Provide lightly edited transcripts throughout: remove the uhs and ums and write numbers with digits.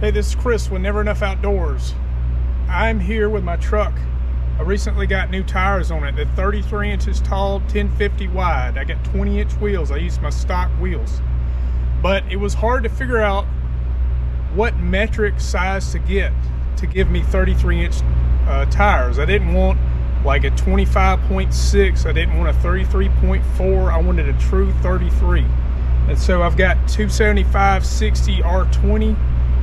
Hey, this is Chris with Never Enough Outdoors. I'm here with my truck. I recently got new tires on it. They're 33 inches tall, 1050 wide. I got 20-inch wheels. I used my stock wheels. But it was hard to figure out what metric size to get to give me 33-inch tires. I didn't want like a 25.6. I didn't want a 33.4. I wanted a true 33. And so I've got 275/60 R20,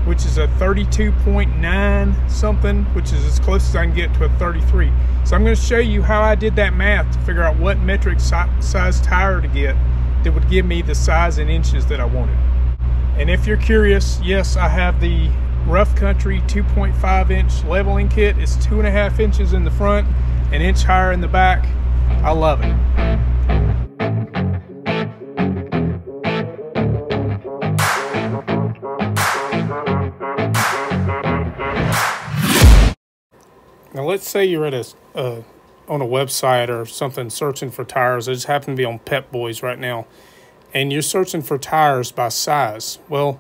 which is a 32.9 something, which is as close as I can get to a 33. So I'm going to show you how I did that math to figure out what metric size tire to get that would give me the size in inches that I wanted. And if you're curious, yes, I have the Rough Country 2.5 inch leveling kit. It's 2.5 inches in the front, an inch higher in the back. I love it. Now let's say you're at on a website or something searching for tires. I just happen to be on Pep Boys right now. And you're searching for tires by size. Well,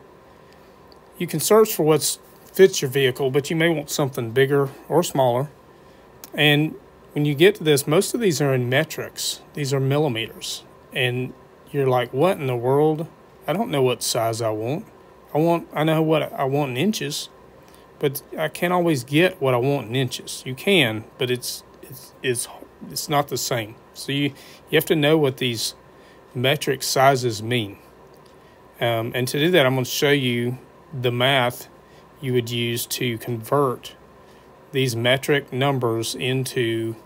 you can search for what fits your vehicle, but you may want something bigger or smaller. And when you get to this, most of these are in metrics. These are millimeters. And you're like, what in the world? I don't know what size I want. I know what I want in inches. But I can't always get what I want in inches. You can, but it's not the same. So you have to know what these metric sizes mean. And to do that, I'm going to show you the math you would use to convert these metric numbers into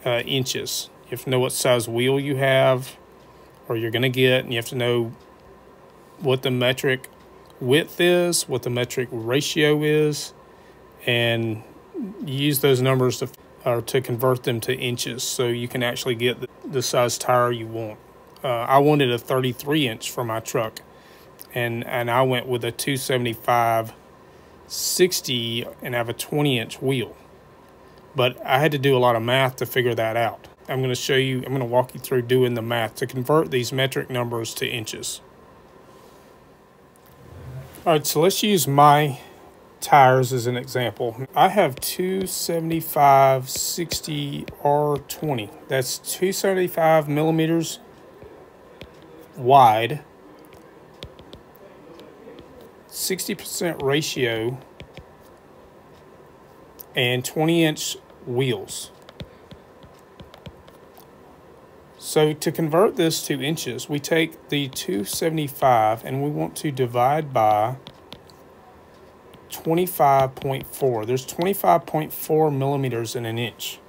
inches. You have to know what size wheel you have or you're going to get, and you have to know what the metric width is, what the metric ratio is, and use those numbers to convert them to inches so you can actually get the size tire you want. I wanted a 33-inch for my truck, and I went with a 275/60 and have a 20-inch wheel. But I had to do a lot of math to figure that out. I'm going to walk you through doing the math to convert these metric numbers to inches. All right, so let's use my tires as an example. I have 275/60 R20. That's 275 millimeters wide, 60% ratio, and 20-inch wheels. So to convert this to inches, we take the 275 and we want to divide by 25.4. There's 25.4 millimeters in an inch.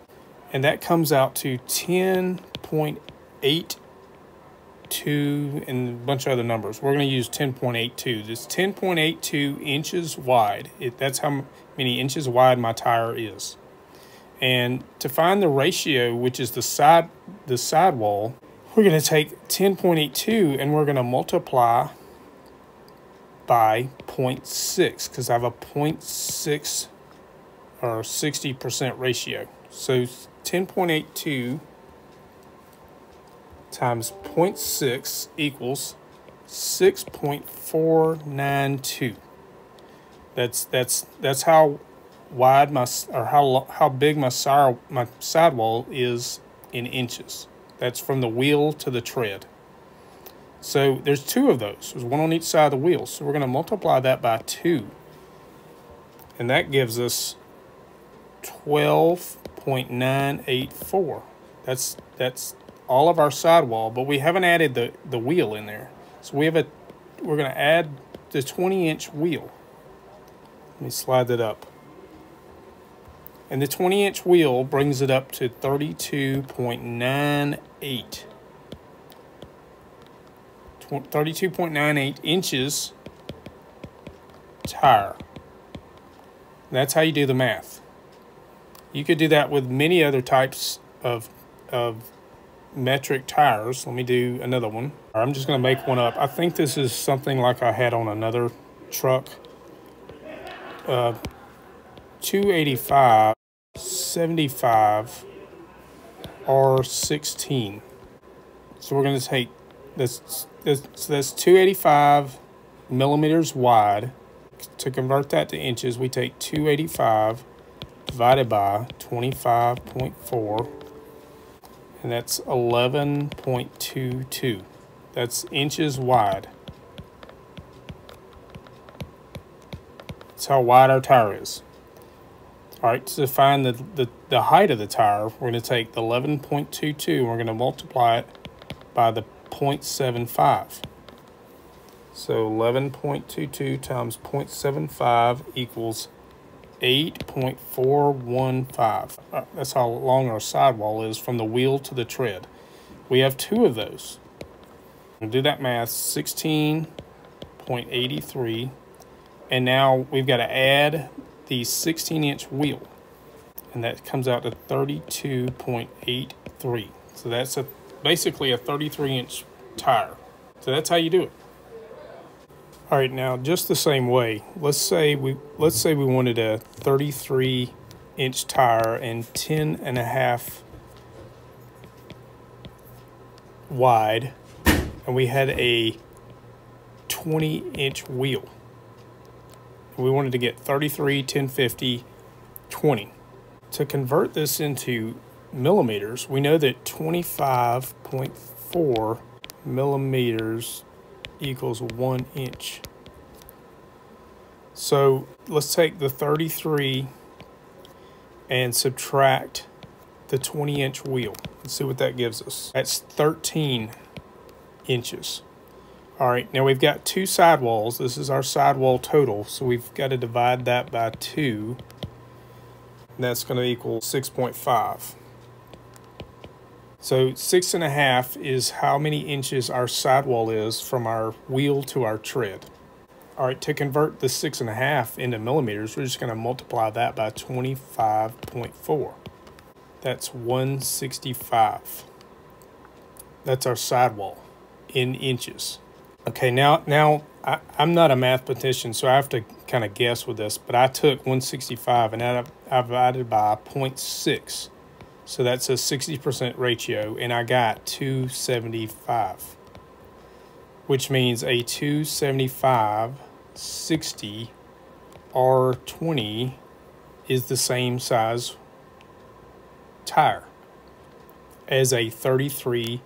And that comes out to 10.82 and a bunch of other numbers. We're going to use 10.82. This 10.82 inches wide. That's how many inches wide my tire is. And to find the ratio, which is the sidewall, we're going to take 10.82 and we're going to multiply by 0.6 because I have a 0.6 or 60% ratio. So 10.82 times 0.6 equals 6.492. That's how wide how big my sidewall is in inches. That's from the wheel to the tread. So there's two of those. There's one on each side of the wheel. So we're going to multiply that by 2. And that gives us 12.984. That's all of our sidewall, but we haven't added the wheel in there. So we're going to add the 20-inch wheel. Let me slide that up. And the 20-inch wheel brings it up to 32.98. 32.98 inches tire. That's how you do the math. You could do that with many other types of metric tires. Let me do another one. I'm just going to make one up. I think this is something like I had on another truck. 285/75 R16. So we're going to take this. That's 285 millimeters wide, To convert that to inches, we take 285 divided by 25.4, and that's 11.22. That's inches wide. That's how wide our tire is. All right, to find the height of the tire, we're going to take the 11.22 and we're going to multiply it by the 0.75. So 11.22 times 0.75 equals 8.415. That's how long our sidewall is from the wheel to the tread. We have two of those. We'll do that math, 16.83. And now we've got to add the 16-inch wheel. And that comes out to 32.83. So that's basically a 33-inch tire. So that's how you do it. All right, now just the same way, let's say we wanted a 33-inch tire and 10.5 wide, and we had a 20-inch wheel. We wanted to get 33, 1050, 20. To convert this into millimeters, we know that 25.4 millimeters equals 1 inch. So let's take the 33 and subtract the 20-inch wheel. Let's see what that gives us. That's 13 inches. All right, now we've got two sidewalls. This is our sidewall total, so we've got to divide that by 2. And that's going to equal 6.5. So 6.5 is how many inches our sidewall is from our wheel to our tread. All right, to convert the 6.5 into millimeters, we're just going to multiply that by 25.4. That's 165. That's our sidewall in inches. Okay, now I'm not a mathematician, so I have to kind of guess with this, but I took 165 and I divided by 0.6. So that's a 60% ratio, and I got 275, which means a 275, 60, or 20 is the same size tire as a 33,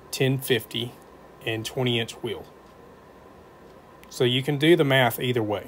1050, and 20-inch wheel. So you can do the math either way.